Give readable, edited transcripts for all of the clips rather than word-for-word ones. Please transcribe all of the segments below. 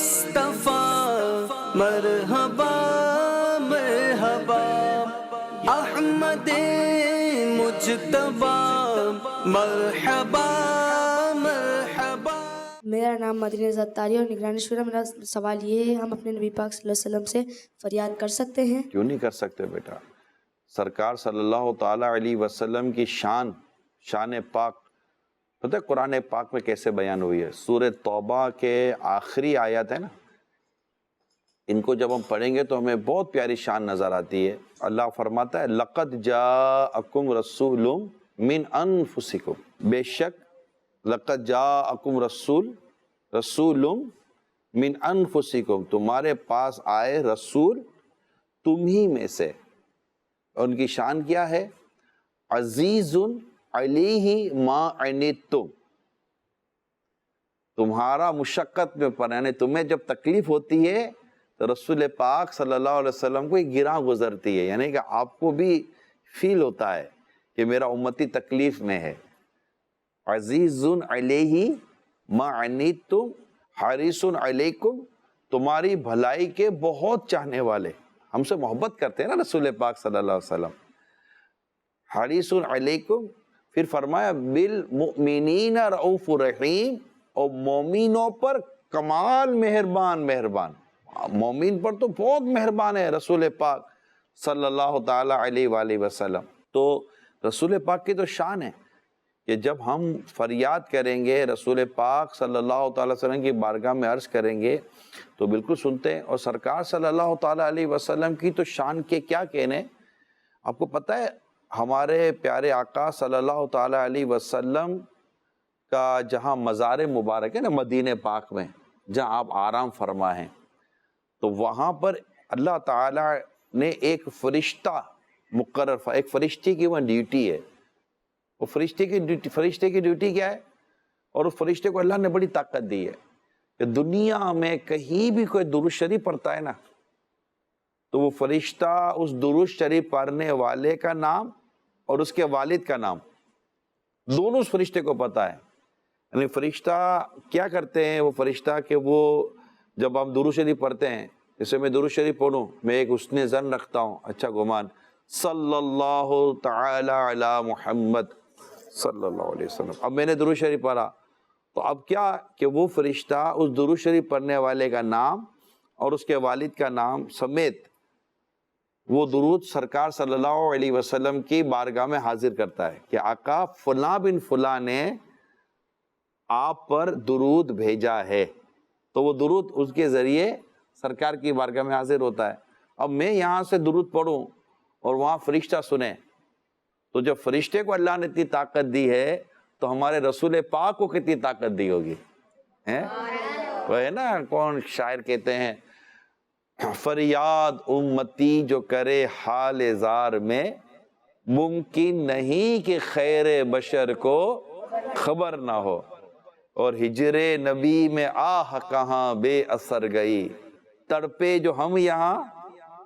مصطفیٰ مرحبا مرحبا، احمد مجتبی مرحبا مرحبا۔ میرا نام مدنی زتاری اور نگرانی شورا۔ میرا سوال یہ ہے، ہم اپنے نبی پاک صلی اللہ علیہ وسلم سے فریاد کر سکتے ہیں؟ کیوں نہیں کر سکتے بیٹا؟ سرکار صلی اللہ تعالیٰ علیہ وسلم کی شان پاک پتہ ہے قرآن پاک میں کیسے بیان ہوئی ہے؟ سورہ توبہ کے آخری آیات ہے نا، ان کو جب ہم پڑھیں گے تو ہمیں بہت پیاری شان نظر آتی ہے۔ اللہ فرماتا ہے لَقَدْ جَاءَكُمْ رَسُولٌ مِّنْ أَنفُسِكُمْ، بے شک لَقَدْ جَاءَكُمْ رَسُولٌ مِّنْ أَنفُسِكُمْ، تمہارے پاس آئے رسول تم ہی میں سے۔ ان کی شان کیا ہے؟ عزیز علیہ ما عنتم، تمہارا مشقت میں پر، یعنی تمہیں جب تکلیف ہوتی ہے تو رسول پاک صلی اللہ علیہ وسلم کو ایک گراں گزرتی ہے، یعنی کہ آپ کو بھی فیل ہوتا ہے کہ میرا امتی تکلیف میں ہے۔ عزیز علیہ ما عنتم حریص علیکم، تمہاری بھلائی کے بہت چاہنے والے، ہم سے محبت کرتے ہیں نا رسول پاک صلی اللہ علیہ وسلم۔ حریص علیکم، پھر فرمایا بالمؤمنین رؤوف رحیم، اور مومنوں پر کمال مہربان، مومن پر تو بہت مہربان ہے رسول پاک صلی اللہ تعالی علیہ وآلہ وسلم۔ تو رسول پاک کی تو شان ہے کہ جب ہم فریاد کریں گے رسول پاک صلی اللہ تعالی وسلم کی بارگاہ میں عرض کریں گے تو بالکل سنتے ہیں۔ اور سرکار صلی اللہ تعالی علیہ وسلم کی تو شان کے کیا کہنے، آپ کو پتہ ہے ہمارے پیارے آقا صلی اللہ تعالی علیہ وسلم کا جہاں مزار مبارک ہے نا مدینہ پاک میں، جہاں آپ آرام فرما ہیں، تو وہاں پر اللہ تعالی نے ایک فرشتہ مقرر، ایک فرشتے کی وہ ڈیوٹی ہے۔ وہ فرشتے کی ڈیوٹی کیا ہے؟ اور اس فرشتے کو اللہ نے بڑی طاقت دی ہے کہ دنیا میں کہیں بھی کوئی درود شریف پڑھتا ہے نا، تو وہ فرشتہ اس درود شریف پڑھنے والے کا نام اور اس کے والد کا نام دونوں اس فرشتے کو پتہ ہے۔ یعنی فرشتہ کیا کرتے ہیں؟ وہ فرشتہ کہ وہ جب ہم درود شریف پڑھتے ہیں، جیسے میں درود شریف پڑھوں، میں ایک حسن ظن رکھتا ہوں، اچھا گمان، صلی اللہ تعالی علی محمد صلی اللہ علیہ وسلم، اب میں نے درود شریف پڑھا تو اب کیا کہ وہ فرشتہ اس درود شریف پڑھنے والے کا نام اور اس کے والد کا نام سمیت وہ درود سرکار صلی اللہ علیہ وسلم کی بارگاہ میں حاضر کرتا ہے کہ آقا فلاں بن فلاں نے آپ پر درود بھیجا ہے، تو وہ درود اس کے ذریعے سرکار کی بارگاہ میں حاضر ہوتا ہے۔ اب میں یہاں سے درود پڑھوں اور وہاں فرشتہ سنے، تو جب فرشتے کو اللہ نے اتنی طاقت دی ہے تو ہمارے رسول پاک کو کتنی طاقت دی ہوگی؟ وہ ہے نا، کون شاعر کہتے ہیں فریاد امتی جو کرے حال زار میں، ممکن نہیں کہ خیر بشر کو خبر نہ ہو، اور ہجر نبی میں آہ کہاں بے اثر گئی، تڑپے جو ہم یہاں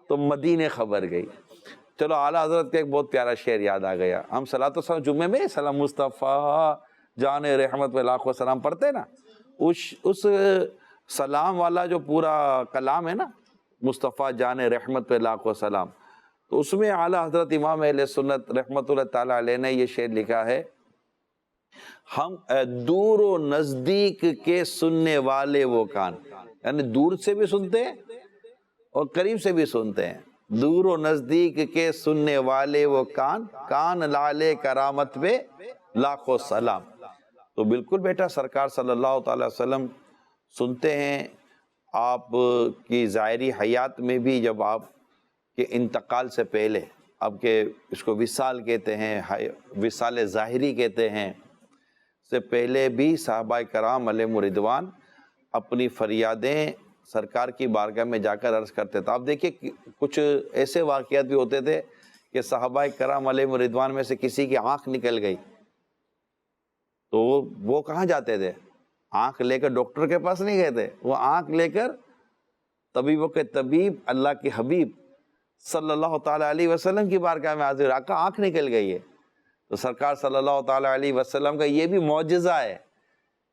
تو مدینے خبر گئی۔ چلو اعلیٰ حضرت کا ایک بہت پیارا شعر یاد آ گیا، ہم صلاۃ و جمعے میں سلام مصطفیٰ جان رحمت و لاکھ و سلام پڑھتے نا، اس سلام والا جو پورا کلام ہے نا مصطفیٰ جان رحمت و لاکھ و سلام، تو اس میں اعلیٰ حضرت امام اہل سنت رحمت اللہ تعالی علیہ نے یہ شعر لکھا ہے، ہم دور و نزدیک کے سننے والے وہ کان، یعنی دور سے بھی سنتے ہیں اور قریب سے بھی سنتے ہیں، دور و نزدیک کے سننے والے وہ کان لالے کرامت پہ لاکھوں سلام۔ تو بالکل بیٹا سرکار صلی اللہ تعالی وسلم سنتے ہیں۔ آپ کی ظاہری حیات میں بھی جب آپ کے انتقال سے پہلے، اب کہ اس کو وصال کہتے ہیں، وصال ظاہری کہتے ہیں، سے پہلے بھی صحابہ کرام علیہم رضوان اپنی فریادیں سرکار کی بارگاہ میں جا کر عرض کرتے تھے۔ آپ دیکھیے کچھ ایسے واقعات بھی ہوتے تھے کہ صحابہ کرام علیہم رضوان میں سے کسی کی آنکھ نکل گئی تو وہ کہاں جاتے تھے؟ آنکھ لے کر ڈاکٹر کے پاس نہیں گئے تھے، وہ آنکھ لے کر طبیبوں کے طبیب اللہ کے حبیب صلی اللہ تعالیٰ علیہ وسلم کی بارگاہ میں حاضر، آقا آنکھ نکل گئی ہے۔ تو سرکار صلی اللہ تعالیٰ علیہ وسلم کا یہ بھی معجزہ ہے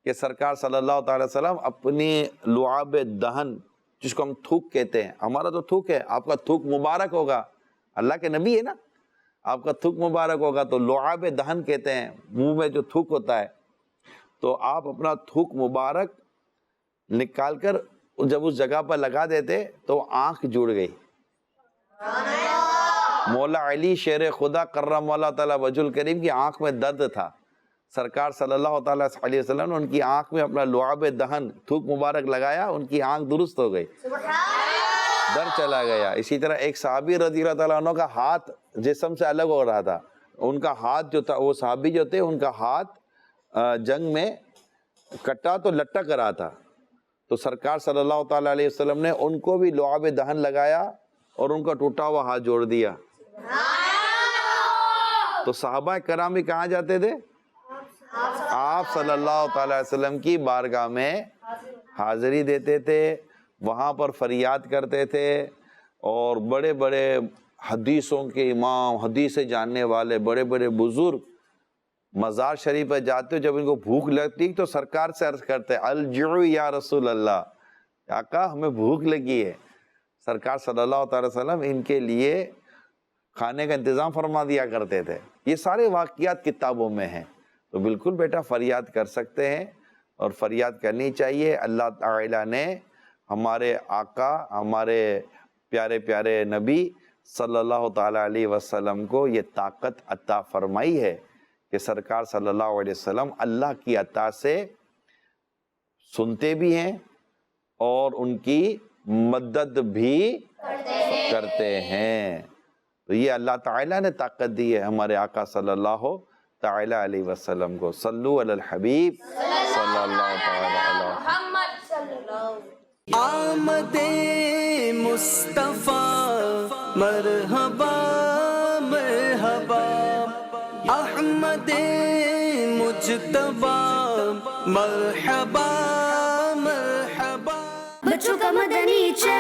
کہ سرکار صلی اللہ تعالی وسلم اپنی لعاب دہن، جس کو ہم تھوک کہتے ہیں، ہمارا تو تھوک ہے، آپ کا تھوک مبارک ہوگا، اللہ کے نبی ہے نا، آپ کا تھوک مبارک ہوگا تو لعاب دہن کہتے ہیں، منہ میں جو تھوک ہوتا ہے، تو آپ اپنا تھوک مبارک نکال کر جب اس جگہ پر لگا دیتے تو آنکھ جڑ گئی۔ مولا علی شیر خدا کرم اللہ تعالیٰ وجہ الکریم کی آنکھ میں درد تھا، سرکار صلی اللہ تعالیٰ علیہ وسلم نے ان کی آنکھ میں اپنا لعاب دہن تھوک مبارک لگایا، ان کی آنکھ درست ہو گئی، درد چلا گیا۔ اسی طرح ایک صحابی رضی اللہ تعالیٰ عنہ کا ہاتھ جسم سے الگ ہو رہا تھا، ان کا ہاتھ جو تھا، وہ صحابی جو تھے ان کا ہاتھ جنگ میں کٹا تو لٹک رہا تھا، تو سرکار صلی اللہ تعالیٰ علیہ وسلم نے ان کو بھی لعاب دہن لگایا اور ان کا ٹوٹا ہوا ہاتھ جوڑ دیا۔ تو صحابہ کرام بھی کہاں جاتے تھے؟ آپ صلی اللہ تعالیٰ علیہ وسلم کی بارگاہ میں حاضری دیتے تھے، وہاں پر فریاد کرتے تھے، اور بڑے بڑے حدیثوں کے امام، حدیث جاننے والے بڑے بڑے بزرگ مزار شریف پر جاتے، جب ان کو بھوک لگتی تو سرکار سے عرض کرتے الجوع یا رسول اللہ، آقا ہمیں بھوک لگی ہے۔ سرکار صلی اللہ تعالی وسلم ان کے لیے کھانے کا انتظام فرما دیا کرتے تھے۔ یہ سارے واقعات کتابوں میں ہیں، تو بالکل بیٹا فریاد کر سکتے ہیں اور فریاد کرنی چاہیے۔ اللہ تعالیٰ نے ہمارے آقا، ہمارے پیارے پیارے نبی صلی اللہ تعالیٰ علیہ وسلم کو یہ طاقت عطا فرمائی ہے کہ سرکار صلی اللہ علیہ وسلم اللہ کی عطا سے سنتے بھی ہیں اور ان کی مدد بھی کرتے ہیں۔ تو یہ اللہ تعالیٰ نے طاقت دی ہے ہمارے آقا صلی اللہ تعالیٰ علیہ وسلم کو۔ صلو علی الحبیب صلی اللہ تعالیٰ علیہ آمد مصطفیٰ مرحبا مرحبا، احمد مجتبی مرحبا مرحبا۔ بچوں کا مدنی چینل